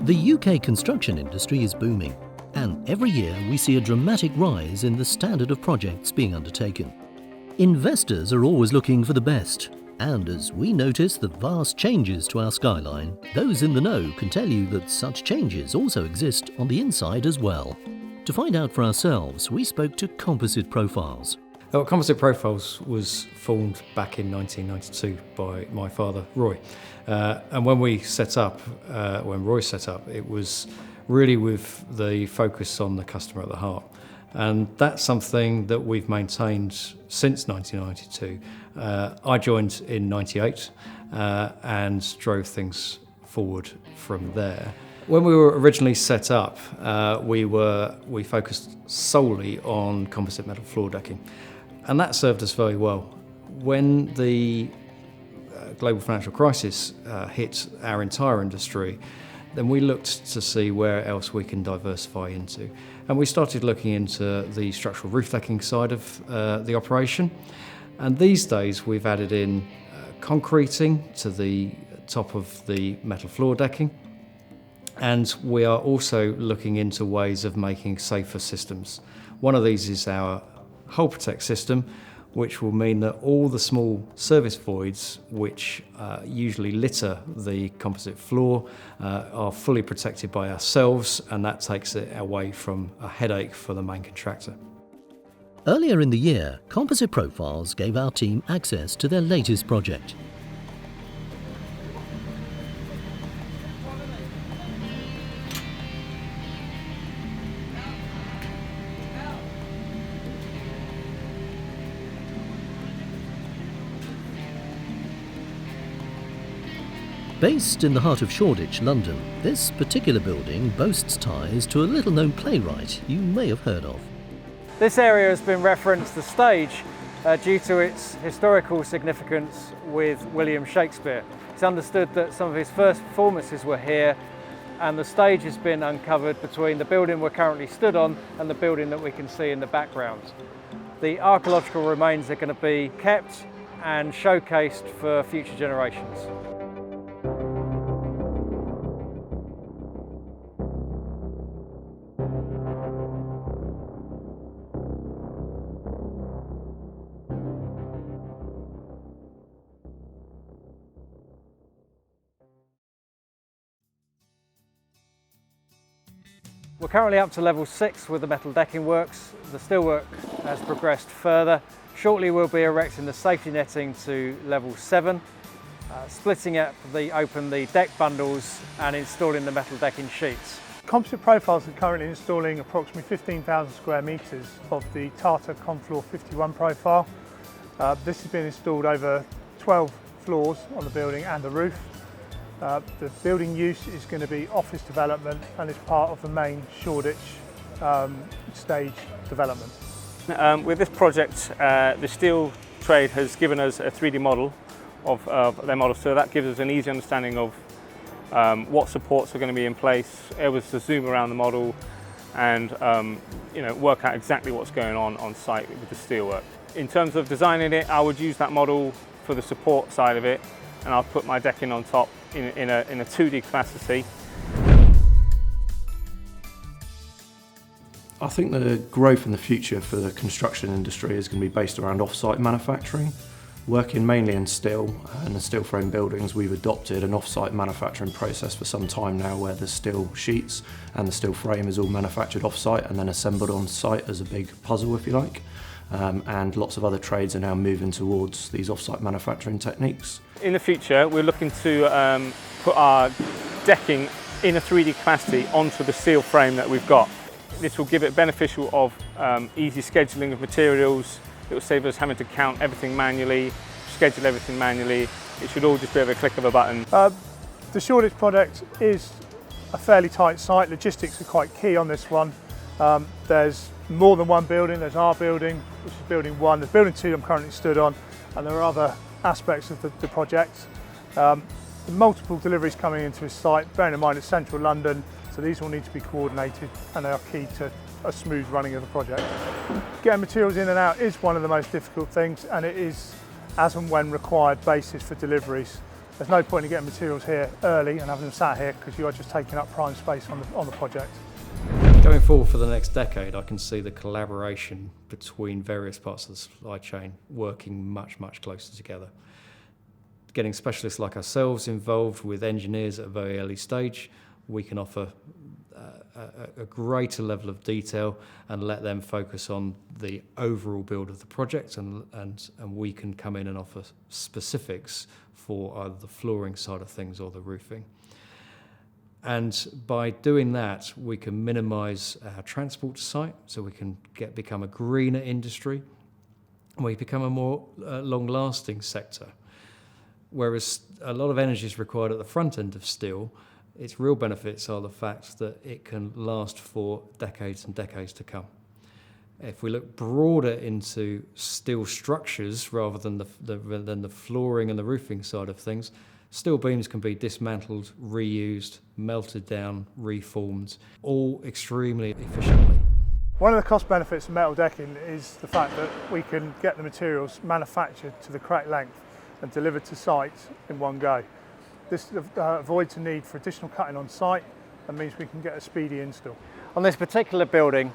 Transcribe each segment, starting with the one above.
The UK construction industry is booming, and every year we see a dramatic rise in the standard of projects being undertaken. Investors are always looking for the best, and as we notice the vast changes to our skyline, those in the know can tell you that such changes also exist on the inside as well. To find out for ourselves, we spoke to Composite Profiles. Well, Composite Profiles was formed back in 1992 by my father, Roy. And when we set up, when Roy set up, it was really with the focus on the customer at the heart. And that's something that we've maintained since 1992. I joined in 98 and drove things forward from there. When we were originally set up, we focused solely on composite metal floor decking. And that served us very well. When the global financial crisis hit our entire industry, then we looked to see where else we can diversify into. And we started looking into the structural roof decking side of the operation. And these days we've added in concreting to the top of the metal floor decking. And we are also looking into ways of making safer systems. One of these is our Hull Protect system, which will mean that all the small service voids which usually litter the composite floor are fully protected by ourselves, and that takes it away from a headache for the main contractor. Earlier in the year, Composite Profiles gave our team access to their latest project. Based in the heart of Shoreditch, London, this particular building boasts ties to a little-known playwright you may have heard of. This area has been referenced the stage due to its historical significance with William Shakespeare. It's understood that some of his first performances were here, and the stage has been uncovered between the building we're currently stood on and the building that we can see in the background. The archaeological remains are going to be kept and showcased for future generations. We're currently up to level 6 with the metal decking works. The steelwork has progressed further. Shortly we'll be erecting the safety netting to level 7, splitting up open the deck bundles and installing the metal decking sheets. Composite Profiles are currently installing approximately 15,000 square metres of the Tata Confloor 51 profile. This has been installed over 12 floors on the building and the roof. The building use is going to be office development and is part of the main Shoreditch stage development. With this project, the steel trade has given us a 3D model of their model, so that gives us an easy understanding of what supports are going to be in place, able to zoom around the model and work out exactly what's going on site with the steelwork. In terms of designing it, I would use that model for the support side of it, and I'll put my decking on top in a 2D capacity. I think the growth in the future for the construction industry is going to be based around off-site manufacturing. Working mainly in steel and the steel frame buildings, we've adopted an off-site manufacturing process for some time now, where the steel sheets and the steel frame is all manufactured off-site and then assembled on site as a big puzzle, if you like. And lots of other trades are now moving towards these off-site manufacturing techniques. In the future, we're looking to put our decking in a 3D capacity onto the steel frame that we've got. This will give it beneficial of easy scheduling of materials. It will save us having to count everything manually, schedule everything manually. It should all just be over a click of a button. The Shoreditch project is a fairly tight site. Logistics are quite key on this one. There's more than one building. There's our building, which is building 1. There's building 2 I'm currently stood on, and there are other aspects of the project. Multiple deliveries coming into this site, bearing in mind it's central London, so these all need to be coordinated and they are key to a smooth running of the project. Getting materials in and out is one of the most difficult things, and it is as and when required basis for deliveries. There's no point in getting materials here early and having them sat here because you are just taking up prime space on the project. Going forward for the next decade, I can see the collaboration between various parts of the supply chain working much, much closer together. Getting specialists like ourselves involved with engineers at a very early stage, we can offer a greater level of detail and let them focus on the overall build of the project, and we can come in and offer specifics for either the flooring side of things or the roofing. And by doing that, we can minimise our transport to site, so we can become a greener industry, and we become a more long-lasting sector. Whereas a lot of energy is required at the front end of steel, its real benefits are the fact that it can last for decades and decades to come. If we look broader into steel structures rather than the flooring and the roofing side of things, steel beams can be dismantled, reused, melted down, reformed, all extremely efficiently. One of the cost benefits of metal decking is the fact that we can get the materials manufactured to the correct length and delivered to site in one go. This avoids the need for additional cutting on site and means we can get a speedy install. On this particular building,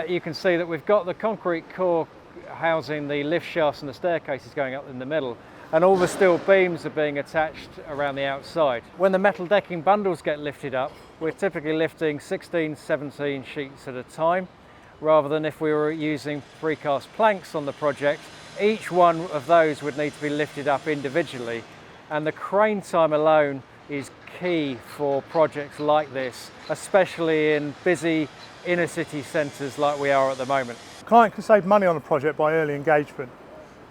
you can see that we've got the concrete core housing the lift shafts and the staircases going up in the middle, and all the steel beams are being attached around the outside. When the metal decking bundles get lifted up, we're typically lifting 16, 17 sheets at a time, rather than if we were using precast planks on the project. Each one of those would need to be lifted up individually, and the crane time alone is key for projects like this, especially in busy inner city centres like we are at the moment. The client can save money on a project by early engagement.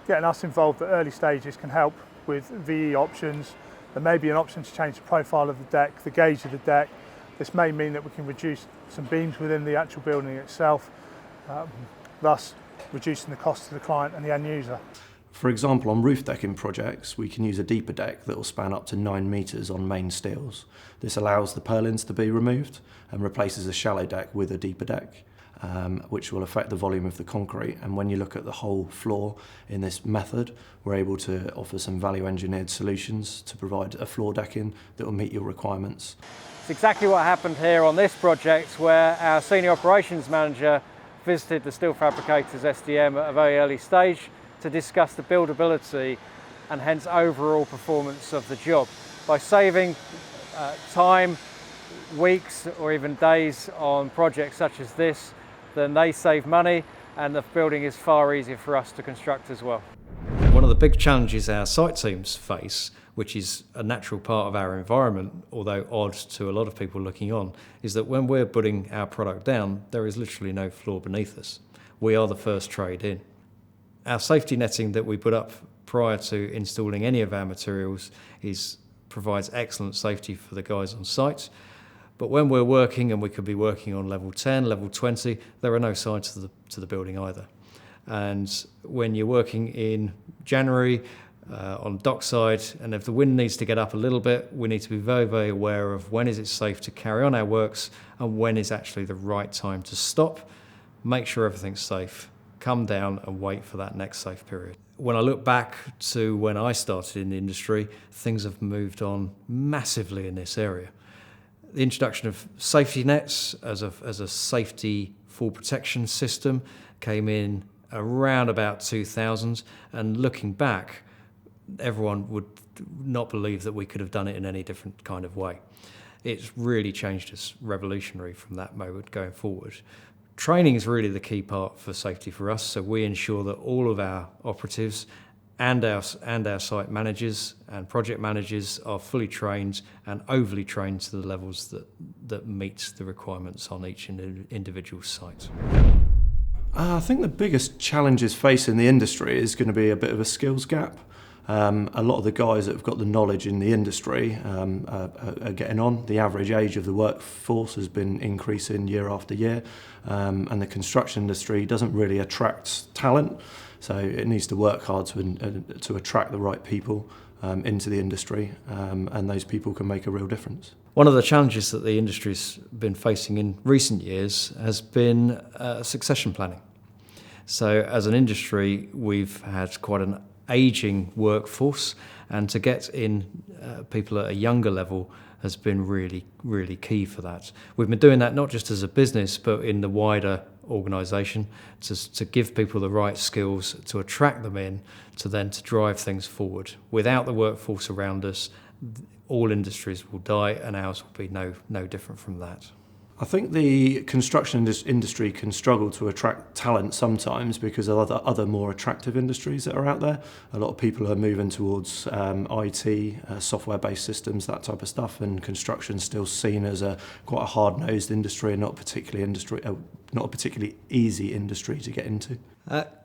Getting us involved at early stages can help with VE options. There may be an option to change the profile of the deck, the gauge of the deck. This may mean that we can reduce some beams within the actual building itself, thus reducing the cost to the client and the end user. For example, on roof decking projects, we can use a deeper deck that will span up to 9 metres on main steels. This allows the purlins to be removed and replaces a shallow deck with a deeper deck, which will affect the volume of the concrete. And when you look at the whole floor in this method, we're able to offer some value engineered solutions to provide a floor decking that will meet your requirements. It's exactly what happened here on this project, where our senior operations manager visited the steel fabricators SDM at a very early stage to discuss the buildability and hence overall performance of the job. By saving time, weeks or even days on projects such as this, then they save money and the building is far easier for us to construct as well. One of the big challenges our site teams face, which is a natural part of our environment, although odd to a lot of people looking on, is that when we're putting our product down, there is literally no floor beneath us. We are the first trade in. Our safety netting that we put up prior to installing any of our materials provides excellent safety for the guys on site. But when we're working, and we could be working on level 10, level 20, there are no sides to the building either. And when you're working in January on dockside, and if the wind needs to get up a little bit, we need to be very, very aware of when is it safe to carry on our works and when is actually the right time to stop, make sure everything's safe, come down and wait for that next safe period. When I look back to when I started in the industry, things have moved on massively in this area. The introduction of safety nets as a safety fall protection system came in around about 2000, and looking back, everyone would not believe that we could have done it in any different kind of way. It's really changed us revolutionary from that moment going forward. Training is really the key part for safety for us, so we ensure that all of our operatives and our site managers and project managers are fully trained and overly trained to the levels that meet the requirements on each individual site. I think the biggest challenges facing the industry is going to be a bit of a skills gap. A lot of the guys that have got the knowledge in the industry are getting on. The average age of the workforce has been increasing year after year, and the construction industry doesn't really attract talent, so it needs to work hard to attract the right people into the industry, and those people can make a real difference. One of the challenges that the industry's been facing in recent years has been succession planning. So as an industry, we've had quite an ageing workforce, and to get in people at a younger level has been really, really key for that. We've been doing that not just as a business, but in the wider organisation, to give people the right skills, to attract them in, to drive things forward. Without the workforce around us, all industries will die, and ours will be no different from that. I think the construction industry can struggle to attract talent sometimes because of other more attractive industries that are out there. A lot of people are moving towards IT, software-based systems, that type of stuff, and construction's still seen as quite a hard-nosed industry and not a particularly easy industry to get into.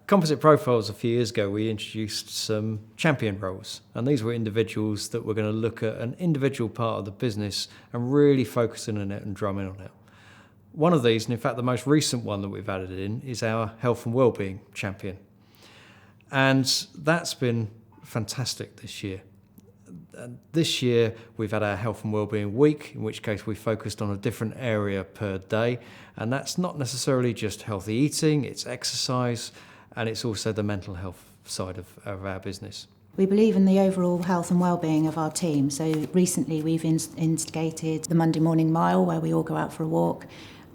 Composite Profiles, a few years ago, we introduced some champion roles, and these were individuals that were going to look at an individual part of the business and really focus in on it and drum in on it. One of these, and in fact the most recent one that we've added in, is our health and wellbeing champion. And that's been fantastic this year. This year we've had our health and wellbeing week, in which case we focused on a different area per day, and that's not necessarily just healthy eating, it's exercise, and it's also the mental health side of our business. We believe in the overall health and well-being of our team, so recently we've instigated the Monday morning mile where we all go out for a walk,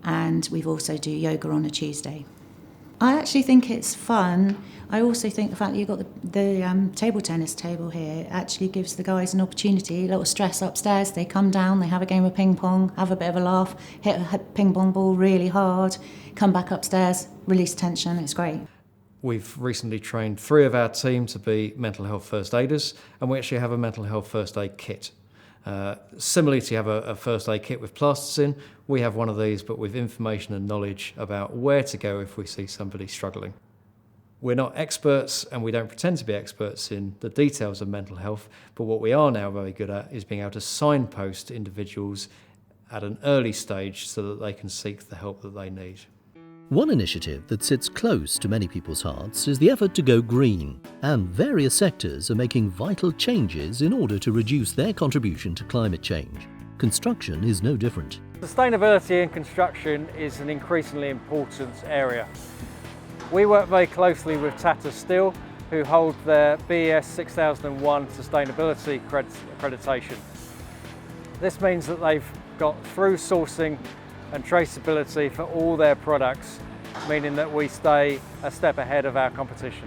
and we've also do yoga on a Tuesday. I actually think it's fun. I also think the fact that you've got the table tennis table here actually gives the guys an opportunity, a little stress upstairs. They come down, they have a game of ping pong, have a bit of a laugh, hit a ping pong ball really hard, come back upstairs, release tension, it's great. We've recently trained 3 of our team to be mental health first aiders, and we actually have a mental health first aid kit. Similarly to have a first aid kit with plasters in, we have one of these but with information and knowledge about where to go if we see somebody struggling. We're not experts and we don't pretend to be experts in the details of mental health, but what we are now very good at is being able to signpost individuals at an early stage so that they can seek the help that they need. One initiative that sits close to many people's hearts is the effort to go green, and various sectors are making vital changes in order to reduce their contribution to climate change. Construction is no different. Sustainability in construction is an increasingly important area. We work very closely with Tata Steel, who hold their BES 6001 sustainability accreditation. This means that they've got through sourcing and traceability for all their products, meaning that we stay a step ahead of our competition.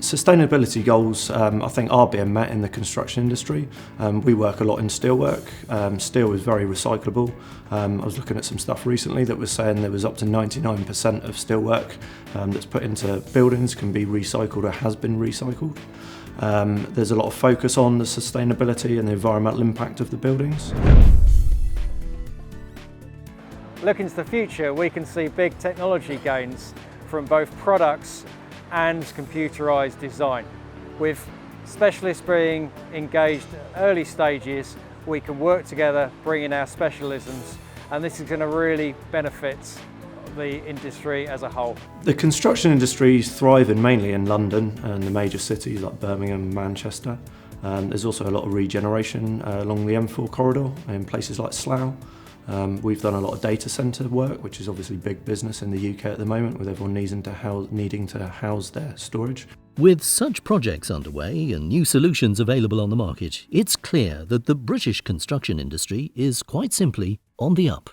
Sustainability goals, I think, are being met in the construction industry. We work a lot in steelwork. Steel is very recyclable. I was looking at some stuff recently that was saying there was up to 99% of steelwork that's put into buildings can be recycled or has been recycled. There's a lot of focus on the sustainability and the environmental impact of the buildings. Looking to the future, we can see big technology gains from both products and computerised design. With specialists being engaged at early stages, we can work together, bring in our specialisms, and this is going to really benefit the industry as a whole. The construction industry is thriving mainly in London and the major cities like Birmingham and Manchester. There's also a lot of regeneration along the M4 corridor in places like Slough. We've done a lot of data centre work, which is obviously big business in the UK at the moment, with everyone needing to house their storage. With such projects underway and new solutions available on the market, it's clear that the British construction industry is quite simply on the up.